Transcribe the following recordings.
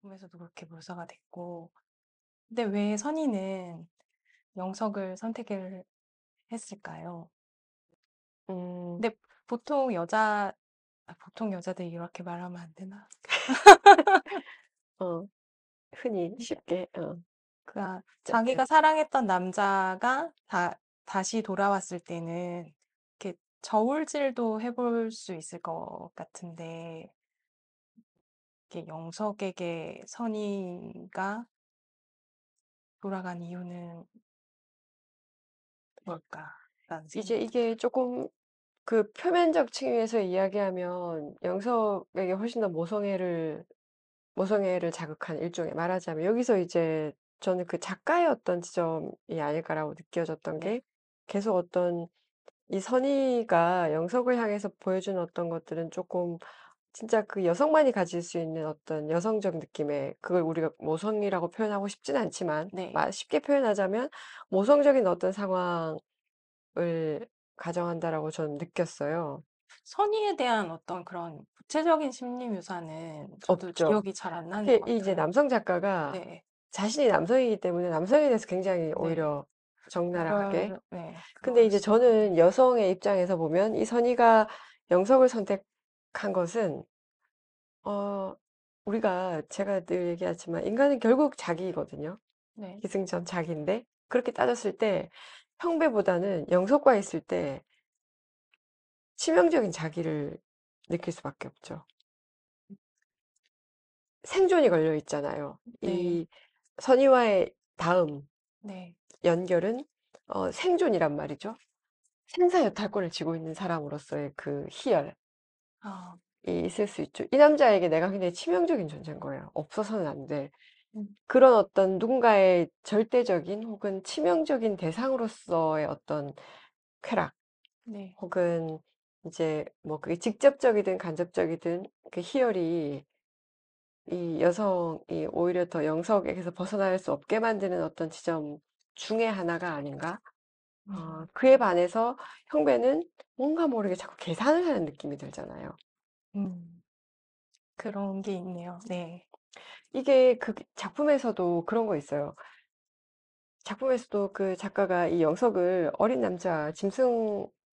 작품에서도 그렇게 묘사가 됐고. 근데 왜 선희는 영석을 선택을 했을까요? 음, 근데 보통 여자들이 이렇게 말하면 안 되나? 어, 흔히 이게 쉽게, 자, 자기가 사랑했던 남자가 다시 돌아왔을 때는 이렇게 저울질도 해볼 수 있을 것 같은데, 이렇게 영석에게 선희가 돌아간 이유는 뭘까라는 이제 생각이 이게 조금 그 표면적 측면에서 이야기하면 영석에게 훨씬 더 모성애를 자극한 일종의 말하자면 여기서 이제 저는 그 작가의 어떤 지점이 아닐까라고 느껴졌던 네, 게 계속 어떤 이 선희가 영석을 향해서 보여준 어떤 것들은 조금 진짜 그 여성만이 가질 수 있는 어떤 여성적 느낌의 그걸 우리가 모성이라고 표현하고 싶진 않지만 네. 쉽게 표현하자면 모성적인 어떤 상황을 가정한다라고 저는 느꼈어요. 선의에 대한 어떤 그런 구체적인 심리 묘사는 저도 없죠. 기억이 잘 안 나는 특히 것 이제 같아요. 남성 작가가 네, 자신이 남성이기 때문에 남성에 대해서 굉장히 네. 오히려 적나라하게. 근데 그럴 이제 수 있고, 저는 네, 여성의 입장에서 보면 이 선희가 영석을 선택한 것은 어, 제가 늘 얘기하지만 인간은 결국 자기거든요. 네. 기승전 자기인데 그렇게 따졌을 때 형배보다는 영석과 있을 때 치명적인 자기를 느낄 수밖에 없죠. 생존이 걸려 있잖아요. 네, 이 선의와의 다음 네. 연결은 생존이란 말이죠. 생사여탈권을 쥐고 있는 사람으로서의 그 희열이 아, 있을 수 있죠. 이 남자에게 내가 굉장히 치명적인 존재인 거예요. 없어서는 안 돼. 음, 그런 어떤 누군가의 절대적인 혹은 치명적인 대상으로서의 어떤 쾌락, 네. 혹은 이제 뭐 그게 직접적이든 간접적이든 그 희열이 이 여성이 오히려 더 영석에게서 벗어날 수 없게 만드는 어떤 지점 중에 하나가 아닌가? 음, 그에 반해서 형배는 뭔가 모르게 자꾸 계산을 하는 느낌이 들잖아요. 음, 그런 게 있네요. 네, 이게 그 작품에서도 그런 거 있어요. 작품에서도 그 작가가 이 영석을 어린 남자,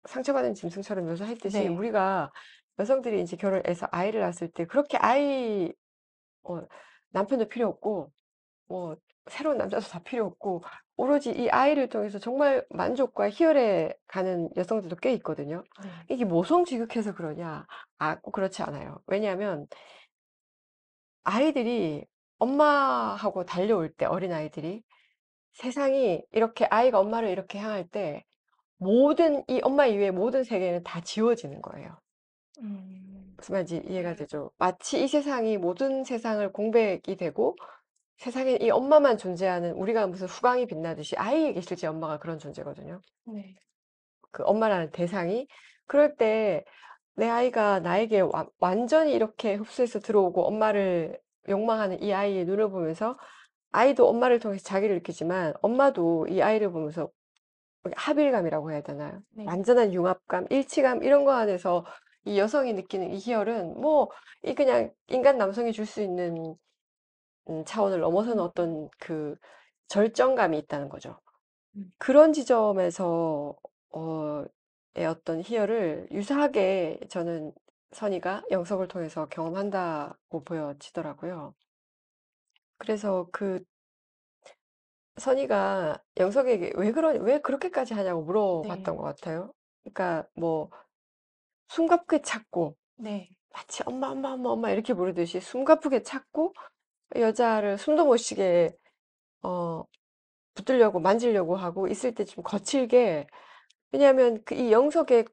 상처받은 짐승처럼 묘사했듯이 네, 우리가 여성들이 이제 결혼해서 아이를 낳았을 때 그렇게 어, 남편도 필요 없고, 뭐, 새로운 남자도 다 필요 없고, 오로지 이 아이를 통해서 정말 만족과 희열에 가는 여성들도 꽤 있거든요. 네, 이게 모성지극해서 그러냐? 꼭 그렇지 않아요. 왜냐하면 아이들이 엄마하고 달려올 때, 어린아이들이 세상이 이렇게 아이가 엄마를 이렇게 향할 때 이 엄마 이외의 모든 세계는 다 지워지는 거예요. 음, 무슨 말인지 이해가 되죠? 마치 이 세상이 모든 세상을 공백이 되고 세상에 이 엄마만 존재하는 우리가 무슨 후광이 빛나듯이 아이에게 실제 엄마가 그런 존재거든요. 네, 그 엄마라는 대상이 그럴 때 내 아이가 나에게 완전히 이렇게 흡수해서 들어오고 엄마를 욕망하는 이 아이의 눈을 보면서 아이도 엄마를 통해서 자기를 느끼지만 엄마도 이 아이를 보면서 합일감이라고 해야 되나요? 네, 완전한 융합감, 일치감 이런 거 안에서 이 여성이 느끼는 이 희열은 뭐 이 그냥 인간 남성이 줄 수 있는 차원을 넘어서는 어떤 그 절정감이 있다는 거죠. 음, 그런 지점에서 의 어떤 희열을 유사하게 저는 선희가 영석을 통해서 경험한다고 보여지더라고요. 그래서 그 선희가 영석에게 왜 그렇게까지 하냐고 네, 물어봤던 것 같아요. 그러니까 뭐 숨가쁘게 찾고 네, 마치 엄마 엄마 엄마 엄마 이렇게 부르듯이 숨가쁘게 찾고 여자를 숨도 못 쉬게 어 붙들려고 만지려고 하고 있을 때 좀 거칠게 왜냐하면 그 이 영석의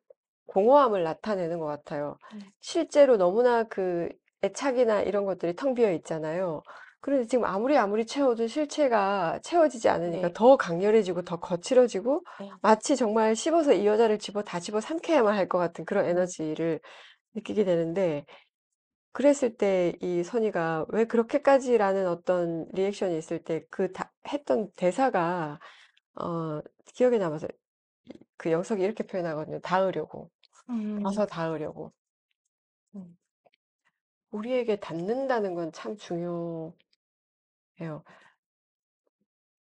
공허함을 나타내는 것 같아요. 네, 실제로 너무나 그 애착이나 이런 것들이 텅 비어 있잖아요. 그런데 지금 아무리 채워도 실체가 채워지지 않으니까 네, 더 강렬해지고 더 거칠어지고 네, 마치 정말 씹어서 이 여자를 다 집어 삼켜야만 할 것 같은 그런 네. 에너지를 느끼게 되는데 그랬을 때 이 선희가 왜 그렇게까지라는 어떤 리액션이 있을 때 했던 대사가 기억에 남아서 그 영석이 이렇게 표현하거든요. 닿으려고. 음, 가서 닿으려고. 음, 우리에게 닿는다는 건 참 중요하죠. 해요.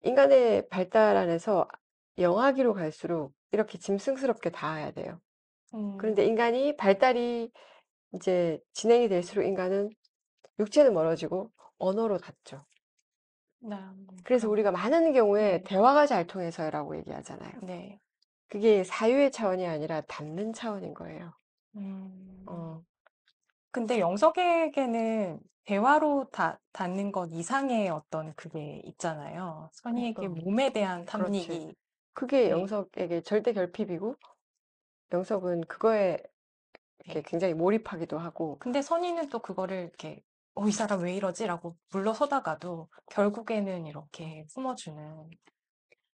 인간의 발달 안에서 영아기로 갈수록 이렇게 짐승스럽게 닿아야 돼요. 그런데 음. 인간이 발달이 이제 진행이 될수록 인간은 육체는 멀어지고 언어로 닿죠. 그래서 그럼 우리가 많은 경우에 네. 대화가 잘 통해서라고 얘기하잖아요. 네. 그게 사유의 차원이 아니라 닿는 차원인 거예요. 음. 어, 근데 영석에게는 대화로 닿는 것 이상의 어떤 그게 있잖아요. 선의에게 어, 몸에 대한 그렇지. 탐닉이. 그게 네. 영석에게 절대 결핍이고, 영석은 그거에 이렇게 네. 굉장히 몰입하기도 하고, 근데 선의는 또 그거를 이렇게 이 사람 왜 이러지라고 물러서다가도 결국에는 어, 이렇게 품어주는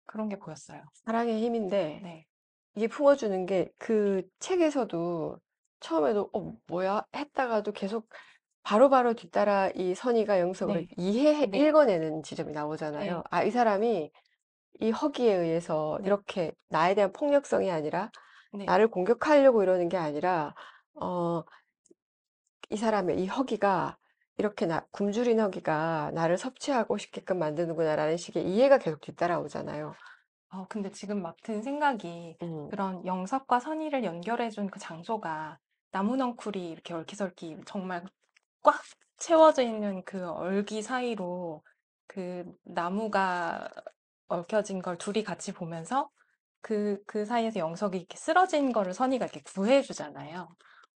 그런 게 보였어요. 사랑의 힘인데, 네. 이게 품어주는 게 그 책에서도 처음에도 뭐야 했다가도 계속 바로바로 뒤따라 이 선의가 영석을 네. 네. 읽어내는 지점이 나오잖아요. 네. 아, 이 사람이 이 허기에 의해서 네. 이렇게 나에 대한 폭력성이 아니라 네. 나를 공격하려고 이러는 게 아니라 어, 이 사람의 이 허기가 이렇게 굶주린 허기가 나를 섭취하고 싶게끔 만드는구나라는 식의 이해가 계속 뒤따라오잖아요. 근데 지금 막 든 생각이 음, 그런 영석과 선의를 연결해준 그 장소가 나무넝쿨이 이렇게 얽히설키 정말 꽉 채워져 있는 그 얼기 사이로 그 나무가 얽혀진 걸 둘이 같이 보면서 그 사이에서 영석이 이렇게 쓰러진 거를 선의가 이렇게 구해주잖아요.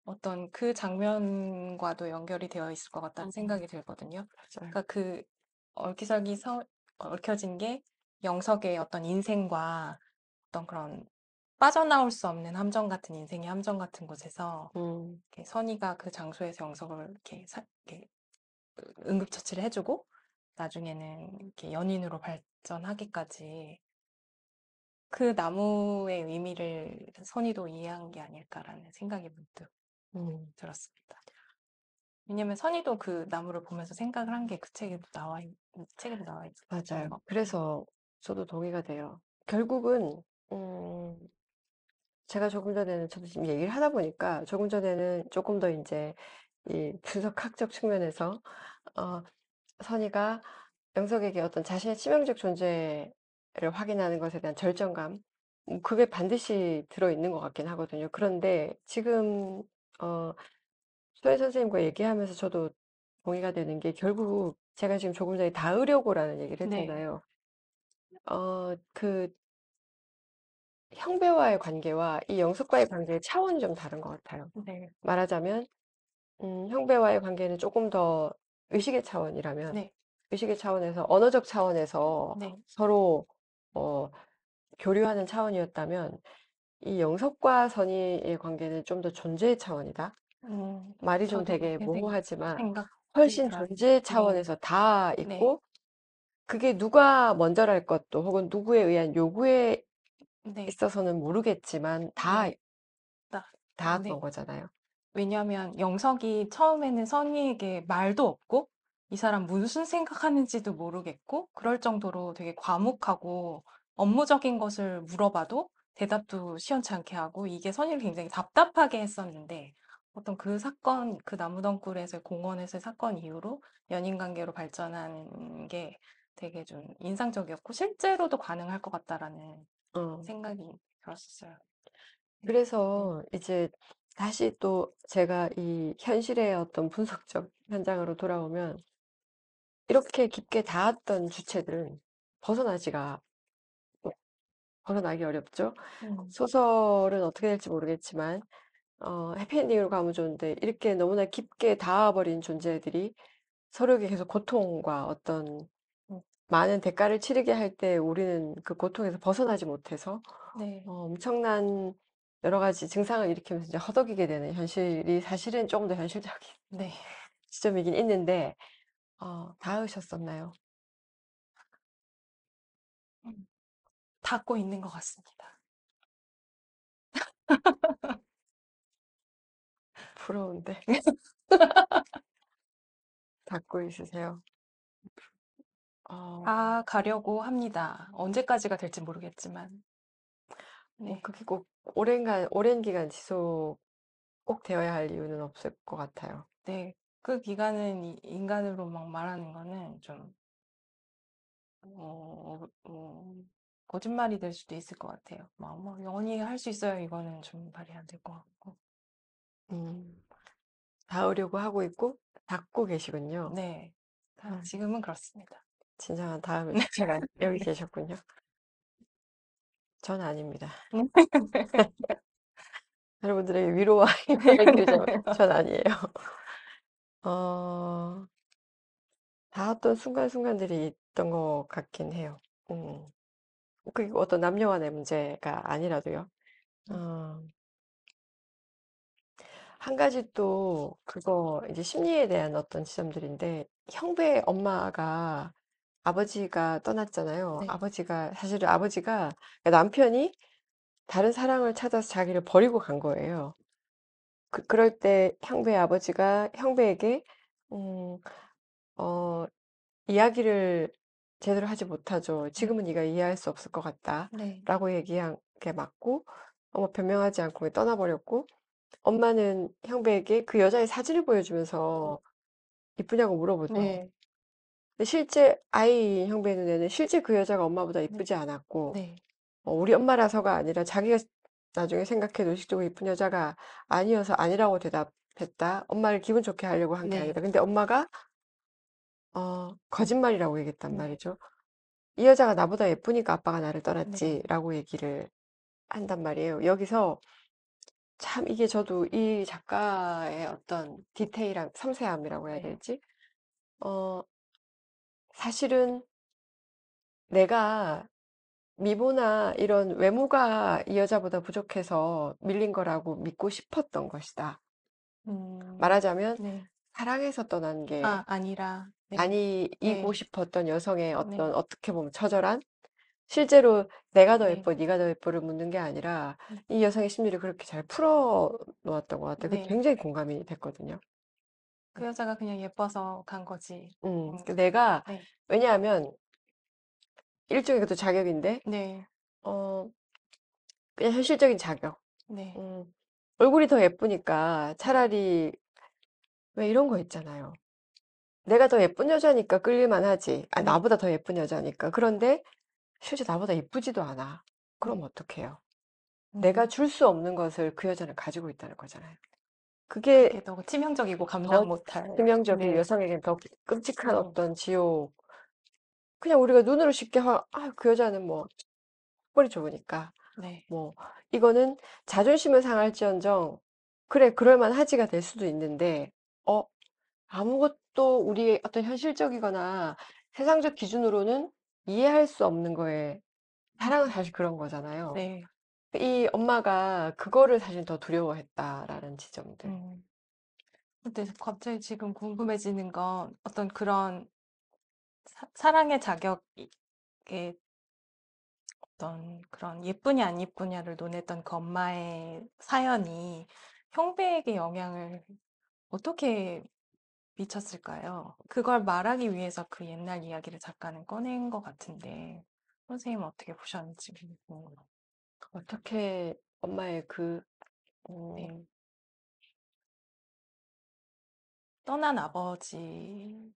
어떤 그 장면과도 연결이 되어 있을 것 같다는 생각이 들거든요. 맞아요. 그러니까 그 얽히설키 얽혀진 게 영석의 어떤 인생과 어떤 그런 빠져나올 수 없는 함정 같은 인생의 함정 같은 곳에서 음, 이렇게 선의가 그 장소에서 영석을 이렇게 응급처치를 해주고 나중에는 이렇게 연인으로 발전하기까지 그 나무의 의미를 선의도 이해한 게 아닐까라는 생각이 문득 음, 들었습니다. 왜냐면 선의도 그 나무를 보면서 생각을 한 게 그 책에도 나와 있던 맞아요. 것 같고. 그래서 저도 동의가 돼요. 결국은 음, 제가 조금 전에는 저도 지금 얘기를 하다 보니까 조금 전에는 조금 더 이제 이 분석학적 측면에서 어, 선의가 영석에게 어떤 자신의 치명적 존재를 확인하는 것에 대한 절정감, 그게 반드시 들어있는 것 같긴 하거든요. 그런데 지금 어, 소혜 선생님과 얘기하면서 저도 동의가 되는 게 결국 제가 지금 조금 전에 닿으려고라는 얘기를 네, 했잖아요. 그 형배와의 관계와 이 영석과의 관계의 차원이 좀 다른 것 같아요. 네, 말하자면 형배와의 관계는 조금 더 의식의 차원이라면 네, 의식의 차원에서 언어적 차원에서 네. 서로 어, 교류하는 차원이었다면 이 영석과 선의의 관계는 좀 더 존재의 차원이다. 말이 좀 저도 되게 그렇게 모호하지만 생각이 훨씬 들어요. 존재의 네, 차원에서 다 네, 있고 그게 누가 먼저랄 것도 혹은 누구에 의한 요구에 네, 있어서는 모르겠지만 다 네, 닿았던 네. 거잖아요. 왜냐하면 영석이 처음에는 선희에게 말도 없고 이 사람 무슨 생각하는지도 모르겠고 그럴 정도로 되게 과묵하고 업무적인 것을 물어봐도 대답도 시원찮게 하고 이게 선희를 굉장히 답답하게 했었는데 어떤 그 사건, 그 나무덩굴에서의 공원에서의 사건 이후로 연인 관계로 발전하는 게 되게 좀 인상적이었고 실제로도 가능할 것 같다라는 어. 생각이 들었었어요. 네. 네. 그래서 이제 다시 또 제가 이 현실의 어떤 분석적 현장으로 돌아오면 이렇게 깊게 닿았던 주체들은 벗어나지가 벗어나기 어렵죠. 음, 소설은 어떻게 될지 모르겠지만 해피엔딩으로 가면 좋은데 이렇게 너무나 깊게 닿아버린 존재들이 서로에게 계속 고통과 어떤 음, 많은 대가를 치르게 할 때 우리는 그 고통에서 벗어나지 못해서 네. 엄청난 여러 가지 증상을 일으키면서 이제 허덕이게 되는 현실이 사실은 조금 더 현실적인 네. 지점이긴 있는데 닿으셨었나요? 음. 닫고 있는 것 같습니다. 부러운데 닿고 있으세요? 어, 다 가려고 합니다. 언제까지가 될지 모르겠지만. 뭐 네. 그게 꼭 오랜 기간 지속 꼭 되어야 할 이유는 없을 것 같아요. 네. 그 기간은 인간으로 막 말하는 거는 좀 거짓말이 될 수도 있을 것 같아요. 뭐 영원히 할 수 있어요. 이거는 좀 말이 안 될 것 같고. 음, 닿으려고 하고 있고, 닿고 계시군요. 네. 아, 지금은 그렇습니다. 진정한 다음의 주체가 여기 계셨군요. 전 아닙니다. 여러분들에게 위로와 힘을 드리자면, 전 아니에요. 어, 닿았던 순간순간들이 있던 것 같긴 해요. 음, 그게 어떤 남녀 간의 문제가 아니라도요. 어, 한 가지 또 그거 이제 심리에 대한 어떤 지점들인데 형배 엄마가 아버지가 떠났잖아요. 네. 아버지가 사실은 아버지가 그러니까 남편이 다른 사랑을 찾아서 자기를 버리고 간 거예요. 그럴 때 형배 아버지가 형배에게 음, 어, 이야기를 제대로 하지 못하죠. 네. 지금은 네가 이해할 수 없을 것 네. 같다라고 얘기한 게 맞고 변명하지 않고 떠나버렸고 엄마는 형배에게 그 여자의 사진을 보여주면서 이쁘냐고 물어보죠. 네. 근데 실제 아이 형배 눈에는 실제 그 여자가 엄마보다 네. 이쁘지 않았고 네. 우리 엄마라서가 아니라 자기가 나중에 생각해도 의식적으로 이쁜 여자가 아니어서 아니라고 대답했다. 엄마를 기분 좋게 하려고 한 게 네. 아니다. 근데 엄마가 거짓말이라고 얘기했단 네. 말이죠. 이 여자가 나보다 예쁘니까 아빠가 나를 네. 떠났지라고 얘기를 한단 말이에요. 여기서 참 이게 저도 이 작가의 어떤 디테일함, 섬세함이라고 해야 네. 될지, 사실은 내가 미모나 이런 외모가 이 여자보다 부족해서 밀린 거라고 믿고 싶었던 것이다. 말하자면 네. 사랑해서 떠난 게 아니라, 네. 아니이고 네. 싶었던 여성의 네. 어떤 어떻게 보면 처절한 실제로 내가 더 네. 예뻐, 네가 더 예뻐를 묻는 게 아니라 네. 이 여성의 심리를 그렇게 잘 풀어 놓았던 것 같아요. 그게 네. 굉장히 공감이 됐거든요. 그 여자가 그냥 예뻐서 간 거지. 내가 네. 왜냐하면 일종의 그것도 자격인데 네. 어, 그냥 현실적인 자격. 네. 음, 얼굴이 더 예쁘니까 차라리 왜 이런 거 있잖아요. 내가 더 예쁜 여자니까 끌릴만 하지. 아, 네. 나보다 더 예쁜 여자니까. 그런데 실제 나보다 예쁘지도 않아. 그럼 네. 어떡해요? 내가 음. 줄 수 없는 것을 그 여자는 가지고 있다는 거잖아요. 그게 그게 더 치명적이고 감당 더 못할. 치명적이고 네. 여성에겐 더 끔찍한 네. 어떤 지옥. 그냥 우리가 눈으로 쉽게 그 여자는 뭐 꼴이 좋으니까. 네. 뭐 이거는 자존심을 상할지언정 그래 그럴만 하지가 될 수도 있는데 어 아무것도 우리의 어떤 현실적이거나 세상적 기준으로는 이해할 수 없는 거에 사랑은 사실 그런 거잖아요. 네. 이 엄마가 그거를 사실 더 두려워했다라는 지점들. 음. 근데 갑자기 지금 궁금해지는 건 어떤 그런 사랑의 자격에 어떤 그런 예쁘냐 안 예쁘냐를 논했던 그 엄마의 사연이 형배에게 영향을 어떻게 미쳤을까요? 그걸 말하기 위해서 그 옛날 이야기를 작가는 꺼낸 것 같은데 선생님은 어떻게 보셨는지 궁금해요. 어떻게 엄마의 그 네. 음, 떠난 아버지가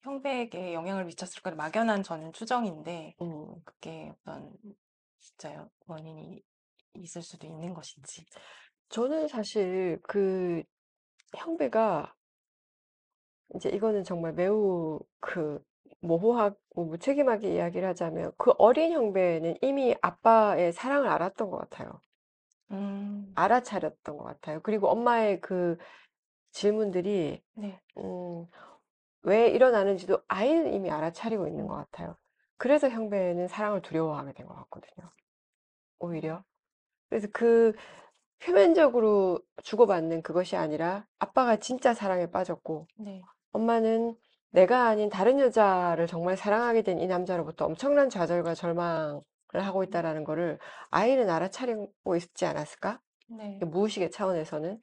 형배에게 영향을 미쳤을까 막연한 저는 추정인데 음, 그게 어떤 진짜 원인이 있을 수도 있는 것인지. 저는 사실 그 형배가 이제 이거는 정말 매우 그 모호하고 무책임하게 이야기를 하자면 그 어린 형배는 이미 아빠의 사랑을 알았던 것 같아요. 음, 알아차렸던 것 같아요. 그리고 엄마의 그 질문들이 네. 음, 왜 일어나는지도 아이는 이미 알아차리고 있는 것 음, 같아요. 그래서 형배는 사랑을 두려워하게 된 것 같거든요. 오히려. 그래서 그 표면적으로 주고받는 그것이 아니라 아빠가 진짜 사랑에 빠졌고 네. 엄마는 내가 아닌 다른 여자를 정말 사랑하게 된 이 남자로부터 엄청난 좌절과 절망을 하고 있다라는 거를 아이는 알아차리고 있지 않았을까? 네. 무의식의 차원에서는.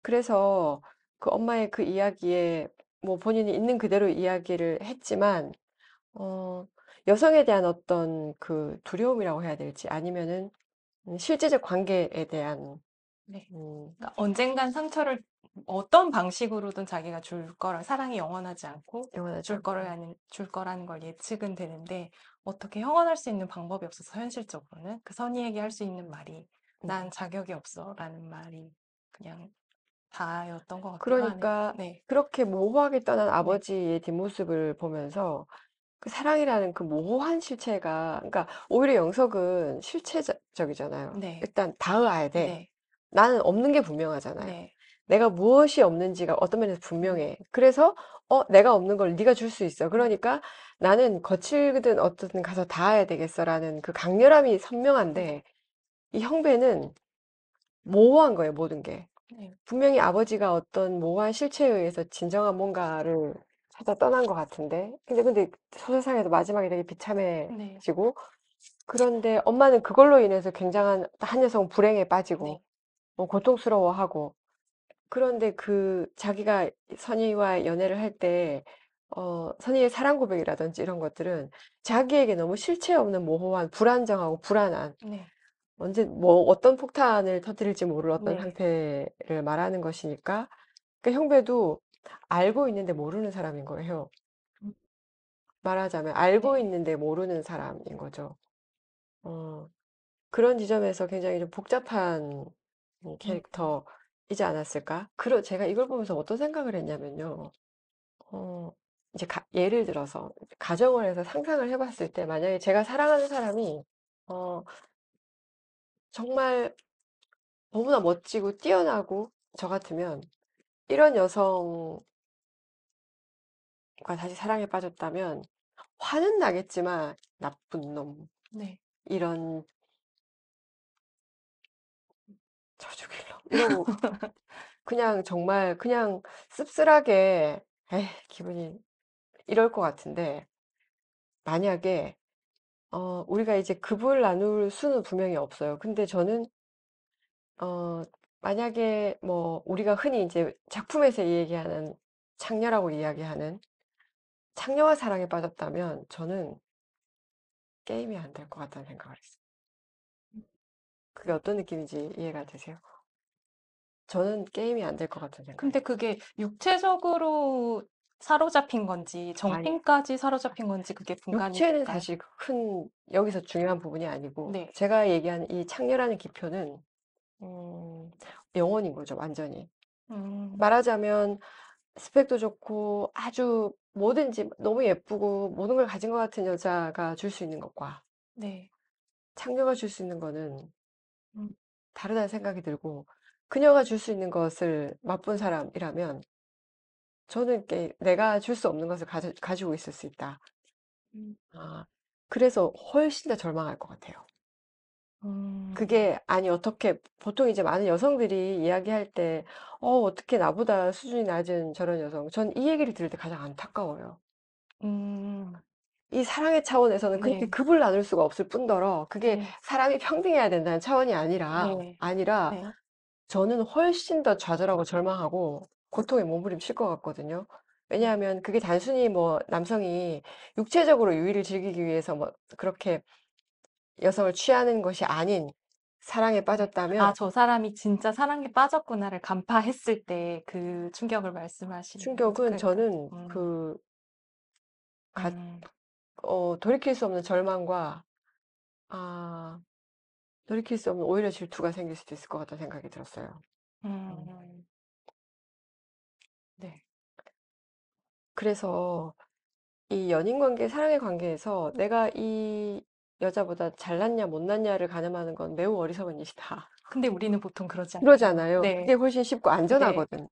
그래서 그 엄마의 그 이야기에 뭐 본인이 있는 그대로 이야기를 했지만, 어, 여성에 대한 어떤 그 두려움이라고 해야 될지 아니면은 실제적 관계에 대한, 네. 음, 그러니까 언젠간 상처를 어떤 방식으로든 자기가 줄 거라 사랑이 영원하지 않고 영원하지 않고. 줄 거라는 걸 예측은 되는데 어떻게 형언할 수 있는 방법이 없어서 현실적으로는 그 선의에게 할 수 있는 말이 음. 난 자격이 없어라는 말이 그냥 다였던 것 같기도 하네요. 그러니까 네, 그렇게 모호하게 떠난 네, 아버지의 뒷모습을 보면서 그 사랑이라는 그 모호한 실체가, 그러니까 오히려 영석은 실체적이잖아요. 네, 일단 닿아야 돼. 네, 나는 없는 게 분명하잖아요. 네, 내가 무엇이 없는지가 어떤 면에서 네, 분명해. 그래서 내가 없는 걸 네가 줄 수 있어. 네, 그러니까 나는 거칠든 어떻든 가서 닿아야 되겠어라는 그 강렬함이 네, 선명한데 이 형배는 모호한 거예요, 모든 게. 네, 분명히 아버지가 어떤 모호한 실체에 의해서 진정한 뭔가를 찾아 떠난 것 같은데. 근데 소설상에도 마지막에 되게 네, 비참해지고, 그런데 엄마는 그걸로 인해서 굉장한 한 여성 불행에 빠지고, 네, 고통스러워하고, 그런데 자기가 선희와 연애를 할 때, 선희의 사랑 고백이라든지 이런 것들은 자기에게 너무 실체 없는 모호한 불안정하고 불안한, 네, 언제, 뭐, 어떤 폭탄을 터뜨릴지 모를 어떤 네, 상태를 말하는 것이니까, 그 형배도 알고 있는데 모르는 사람인 거예요. 음, 말하자면, 알고 네, 있는데 모르는 사람인 거죠. 어, 그런 지점에서 굉장히 좀 복잡한 음, 캐릭터이지 않았을까? 제가 이걸 보면서 어떤 생각을 했냐면요. 어, 이제 예를 들어서 가정을 해서 상상을 해봤을 때 만약에 제가 사랑하는 사람이 어, 정말 너무나 멋지고 뛰어나고 저 같으면 이런 여성과 다시 사랑에 빠졌다면 화는 나겠지만 나쁜 놈 네. 이런 저 죽일 놈 이러고 그냥 정말 그냥 씁쓸하게 기분이 이럴 것 같은데 만약에 우리가 이제 급을 나눌 수는 분명히 없어요. 근데 저는 어, 만약에 뭐 우리가 흔히 이제 작품에서 얘기하는 창녀라고 이야기하는 창녀와 사랑에 빠졌다면 저는 게임이 안 될 것 같다는 생각을 했어요. 그게 어떤 느낌인지 이해가 되세요? 저는 게임이 안 될 것 같은 생각이 근데 그게 육체적으로 사로잡힌 건지 아니, 정신까지 사로잡힌 건지 그게 분간이 육체는 될까요? 사실 여기서 중요한 부분이 아니고 네. 제가 얘기하는 이 창녀라는 기표는 영혼인 거죠, 완전히. 음, 말하자면 스펙도 좋고 아주 뭐든지 너무 예쁘고 모든 걸 가진 것 같은 여자가 줄 수 있는 것과 네. 창녀가 줄 수 있는 거는 음, 다르다는 생각이 들고 그녀가 줄 수 있는 것을 맛본 사람이라면 저는 내가 줄 수 없는 것을 가지고 있을 수 있다. 음, 아, 그래서 훨씬 더 절망할 것 같아요. 음, 그게, 아니, 어떻게, 보통 이제 많은 여성들이 이야기할 때, 어떻게 나보다 수준이 낮은 저런 여성. 전 이 얘기를 들을 때 가장 안타까워요. 음, 이 사랑의 차원에서는 그렇게 네, 급을 나눌 수가 없을 뿐더러 그게 네, 사람이 평등해야 된다는 차원이 네, 아니라 네, 저는 훨씬 더 좌절하고 절망하고 고통에 몸부림칠 것 같거든요. 네, 왜냐하면 그게 단순히 뭐 남성이 육체적으로 유의를 즐기기 위해서 뭐 그렇게 여성을 취하는 것이 아닌 사랑에 네. 빠졌다면 아, 저 사람이 진짜 사랑에 빠졌구나를 간파했을 때 그 충격을 말씀하시는 충격은 걸까요? 저는 가- 음, 돌이킬 수 없는 절망과 아, 돌이킬 수 없는 오히려 질투가 생길 수도 있을 것 같다는 생각이 들었어요. 음. 음, 네, 그래서 이 연인 관계, 사랑의 관계에서 내가 이 여자보다 잘났냐, 못났냐를 가늠하는 건 매우 어리석은 일이다. 근데 우리는 보통 그러지 않아요. 그러잖아요. 네, 그게 훨씬 쉽고 네, 안전하거든.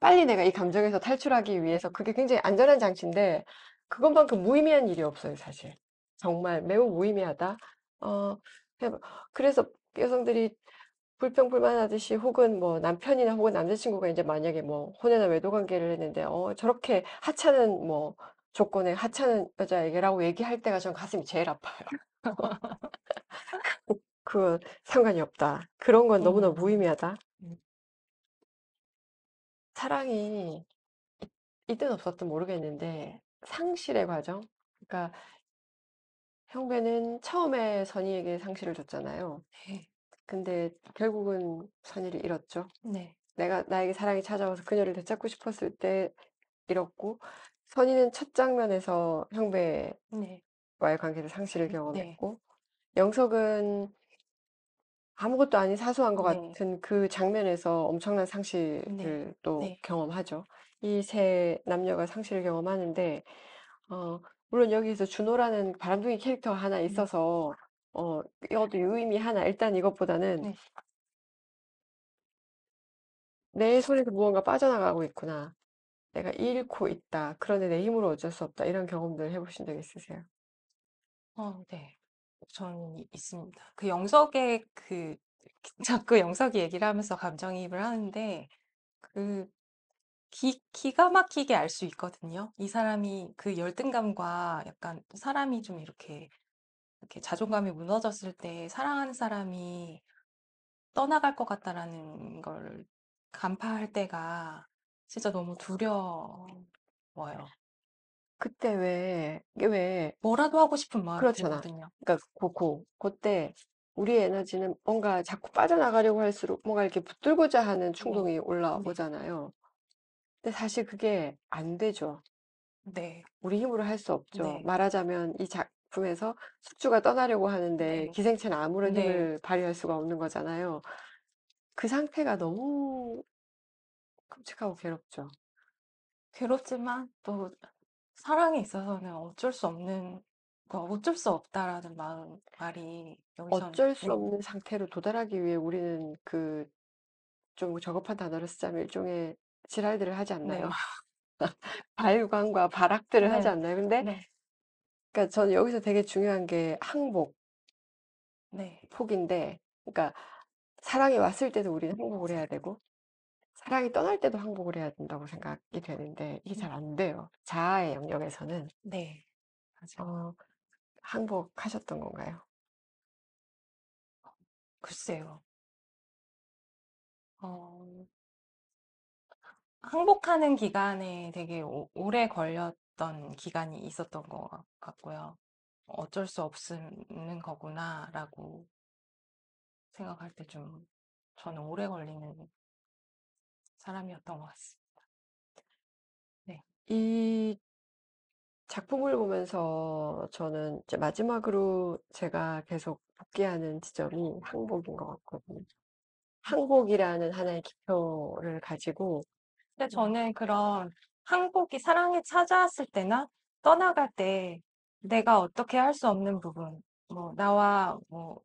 빨리 내가 이 감정에서 탈출하기 네, 위해서 그게 굉장히 안전한 장치인데, 그것만큼 무의미한 일이 없어요, 사실. 정말 매우 무의미하다. 어, 해- 그래서 여성들이 불평불만하듯이 혹은 뭐 남편이나 혹은 남자친구가 이제 만약에 뭐 혼외나 외도 관계를 했는데, 저렇게 하찮은 뭐 조건에 하찮은 여자에게라고 얘기할 때가 전 가슴이 제일 아파요. 그 상관이 없다. 그런 건 너무나 음, 무의미하다. 사랑이 있든 없었든 모르겠는데 상실의 과정. 그러니까 형배는 처음에 선희에게 상실을 줬잖아요. 네, 근데 결국은 선희를 잃었죠. 네. 내가 나에게 사랑이 찾아와서 그녀를 되찾고 싶었을 때 잃었고, 선희는 첫 장면에서 형배와의 네. 관계에서 상실을 네. 경험했고, 영석은 아무것도 아닌 사소한 것 네. 같은 그 장면에서 엄청난 네. 상실을 또 네. 경험하죠. 이 세 남녀가 상실을 경험하는데, 어, 물론 여기서 준호라는 바람둥이 캐릭터가 하나 네. 있어서, 이것도 유의미 하나. 일단 이것보다는 네. 내 손에서 무언가 빠져나가고 있구나. 내가 잃고 있다. 그런데 내 힘으로 어쩔 수 없다. 이런 경험들 해보신 적 있으세요? 네. 전 있습니다. 그 영석의 그 자꾸 영석이 얘기를 하면서 감정이입을 하는데 그 기가 막히게 알 수 있거든요. 이 사람이 그 열등감과 약간 사람이 좀 이렇게 자존감이 무너졌을 때 사랑하는 사람이 떠나갈 것 같다라는 걸 간파할 때가 진짜 너무 두려워요. 그때 이게 왜, 뭐라도 하고 싶은 마음이 그렇잖아. 들거든요. 그러니까 그때 우리의 에너지는 뭔가 자꾸 빠져나가려고 할수록 뭔가 이렇게 붙들고자 하는 네, 충동이 네, 올라오잖아요. 근데 사실 그게 안 되죠. 네, 우리 힘으로 할 수 없죠. 네, 말하자면 이 작품에서 숙주가 떠나려고 하는데 네, 기생체는 아무런 네. 힘을 발휘할 수가 없는 거잖아요. 그 상태가 너무 끔찍하고 괴롭죠. 괴롭지만 또 사랑에 있어서는 어쩔 수 없다라는 말이 여기선, 어쩔 수 네, 없는 상태로 도달하기 위해 우리는 그 좀 저급한 단어를 쓰자면 일종의 지랄들을 하지 네, 않나요? 발광과 발악들을 하지 네, 않나요? 근데 네, 그러니까 저는 여기서 되게 중요한 게 네, 폭인데, 그러니까 사랑이 왔을 때도 우리는 항복을 해야 되고 사랑이 떠날 때도 항복을 해야 된다고 생각이 되는데 이게 잘 안 돼요. 자아의 영역에서는 네, 맞아요. 어, 항복하셨던 건가요? 글쎄요. 어, 항복하는 기간에 되게 오래 걸렸던 기간이 있었던 것 같고요. 어쩔 수 없는 거구나라고 생각할 때 좀 저는 오래 걸리는 사람이었던 것 같습니다. 네, 이 작품을 보면서 저는 이제 마지막으로 제가 계속 복귀하는 지점이 항복인 것 같거든요. 항복이라는 하나의 기표를 가지고 근데 음, 저는 그런 항복이 사랑이 찾아왔을 때나 떠나갈 때 내가 어떻게 할 수 없는 부분, 뭐 나와 뭐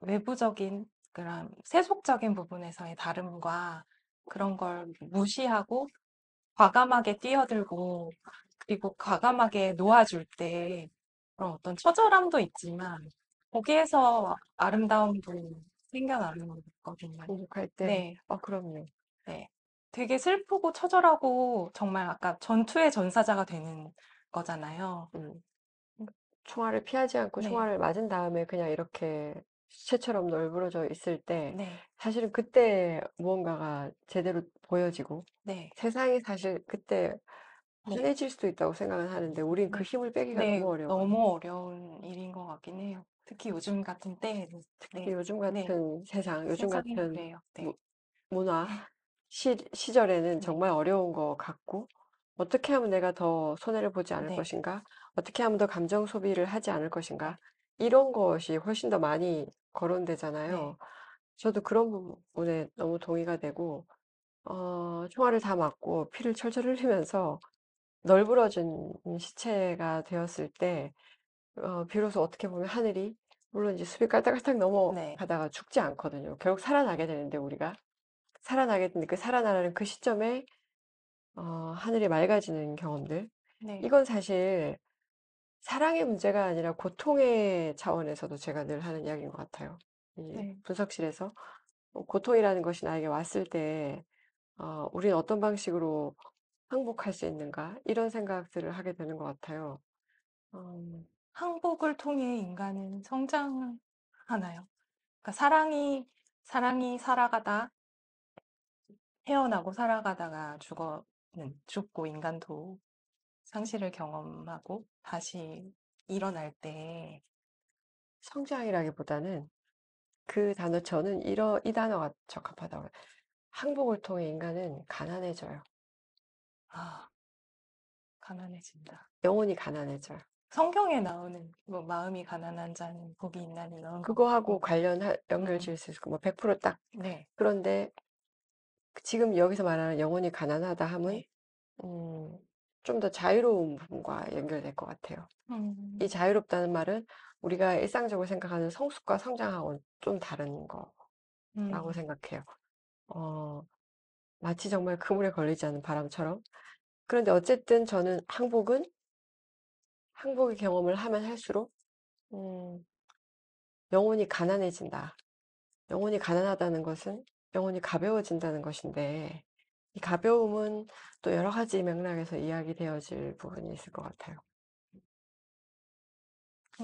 외부적인 그런 세속적인 부분에서의 다름과 그런 걸 무시하고 과감하게 뛰어들고 그리고 과감하게 놓아줄 때 그런 어떤 처절함도 있지만 거기에서 아름다움도 생겨나는 거거든요. 항복할 때, 네, 그럼요. 네. 되게 슬프고 처절하고 정말 아까 전투의 전사자가 되는 거잖아요. 음, 총알을 피하지 않고 네, 총알을 맞은 다음에 그냥 이렇게 시체처럼 널브러져 있을 때 네, 사실은 그때 무언가가 제대로 보여지고 네, 세상이 사실 그때 네, 환해질 수도 있다고 생각은 하는데 우린 그 네. 힘을 빼기가 네, 너무 어려워요. 너무 어려운 일인 것 같긴 해요. 특히 요즘 같은 때에는. 특히 네, 요즘 네. 같은 세상, 요즘 세상이 같은 그래요. 무- 네, 문화, 시절에는 네, 정말 어려운 것 같고, 어떻게 하면 내가 더 손해를 보지 않을 네, 것인가? 어떻게 하면 더 감정 소비를 하지 않을 것인가? 네, 이런 것이 훨씬 더 많이 네, 거론되잖아요. 저도 그런 부분에 너무 동의가 되고, 총알을 다 맞고 피를 철철 흘리면서 널브러진 시체가 되었을 때, 비로소 어떻게 보면 하늘이, 물론 이제 숲이 깔딱깔딱 네, 넘어가다가 죽지 않거든요. 결국 살아나게 되는데, 우리가. 살아나게 되는데, 그 살아나는 그 시점에, 하늘이 맑아지는 경험들. 네, 이건 사실 사랑의 문제가 아니라 고통의 차원에서도 제가 늘 하는 이야기인 것 같아요. 이 네, 분석실에서. 고통이라는 것이 나에게 왔을 때, 우리는 어떤 방식으로 항복할 수 있는가? 이런 생각들을 하게 되는 것 같아요. 음, 항복을 통해 인간은 성장하나요? 그러니까 사랑이 살아가다, 태어나고 살아가다가 죽고 인간도 상실을 경험하고 다시 일어날 때, 성장이라기보다는 그 단어 저는 이 단어가 적합하다고 해요. 항복을 통해 인간은 가난해져요. 아, 가난해진다. 영혼이 가난해져요. 성경에 나오는 뭐 마음이 가난한 자는 복이 있나니 이런 거 그거하고 말고. 연결 음, 지을 수 있을 거, 뭐 100% 딱. 네, 그런데 지금 여기서 말하는 영혼이 가난하다 함은, 네. 음, 좀 더 자유로운 부분과 연결될 것 같아요. 이 음, 자유롭다는 말은 우리가 일상적으로 생각하는 성숙과 성장하고는 좀 다른 거라고 음, 생각해요. 어, 마치 정말 그물에 걸리지 않는 바람처럼. 그런데 어쨌든 저는 항복의 경험을 하면 할수록, 음, 영혼이 가난해진다. 영혼이 가난하다는 것은 영혼이 가벼워진다는 것인데, 이 가벼움은 또 여러 가지 맥락에서 이야기되어질 부분이 있을 것 같아요.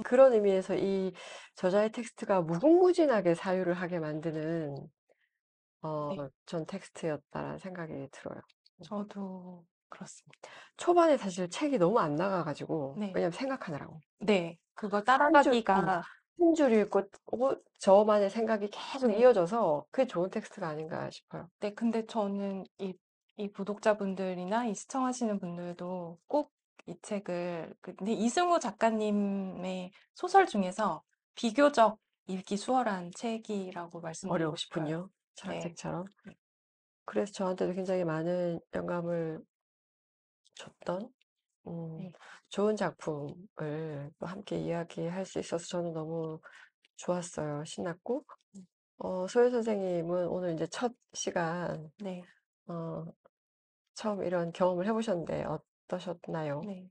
그런 의미에서 이 저자의 텍스트가 무궁무진하게 사유를 하게 만드는, 네. 전 텍스트였다라는 생각이 들어요. 저도 그렇습니다. 초반에 사실 책이 너무 안 나가가지고, 네, 왜냐면 생각하느라고. 네. 그걸 한 줄, 따라가기가, 한 줄 읽고, 저만의 생각이 계속 네. 이어져서 그게 좋은 텍스트가 아닌가 싶어요. 네, 근데 저는 이 구독자분들이나 이 시청하시는 분들도 꼭 이 책을, 근데 이승우 작가님의 소설 중에서 비교적 읽기 수월한 책이라고 말씀드리고 싶어요. 어렵군요. 네, 철학책처럼. 그래서 저한테도 굉장히 많은 영감을 줬던, 음, 네, 좋은 작품을 또 함께 이야기할 수 있어서 저는 너무 좋았어요. 신났고, 소혜 선생님은 오늘 이제 첫 시간, 네, 어, 처음 이런 경험을 해보셨는데 어떠셨나요? 네.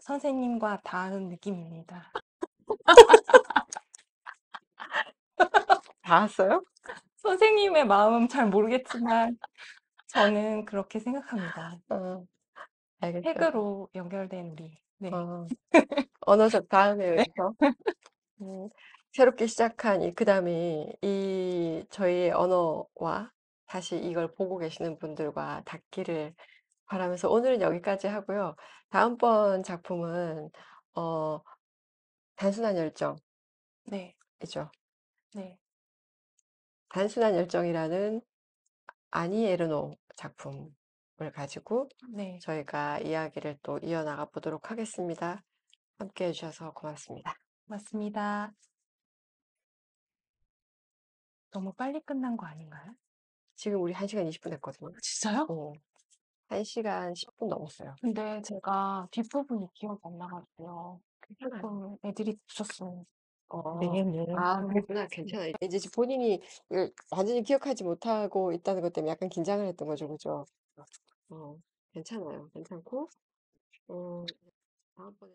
선생님과 닿은 느낌입니다. 다 왔어요? 선생님의 마음 잘 모르겠지만 저는 그렇게 생각합니다. 어, 알겠어요. 책으로 연결된 우리. 네, 어, 언어적 다음에 네, 의해서 새롭게 시작한 이 그다음이 저희의 언어와 다시 이걸 보고 계시는 분들과 닿기를 바라면서 오늘은 여기까지 하고요. 다음번 작품은 어, 단순한 열정이죠. 네, 네, 단순한 열정이라는 아니 에르노 작품을 가지고 네. 저희가 이야기를 또 이어나가 보도록 하겠습니다. 함께 해주셔서 고맙습니다. 맞습니다. 너무 빨리 끝난 거 아닌가요? 지금 우리 1시간 20분 했거든요. 진짜요? 1시간 10분 넘었어요. 근데 제가 뒷부분이 기억이 안 나가지고요. 괜찮아요. 조금 애들이 붙였어요. 어, 네네. 그렇구나. 괜찮아요. 이제 지금 본인이 이걸 완전히 기억하지 못하고 있다는 것 때문에 약간 긴장을 했던 거죠, 그죠? 괜찮아요. 괜찮고, 어, 다음번에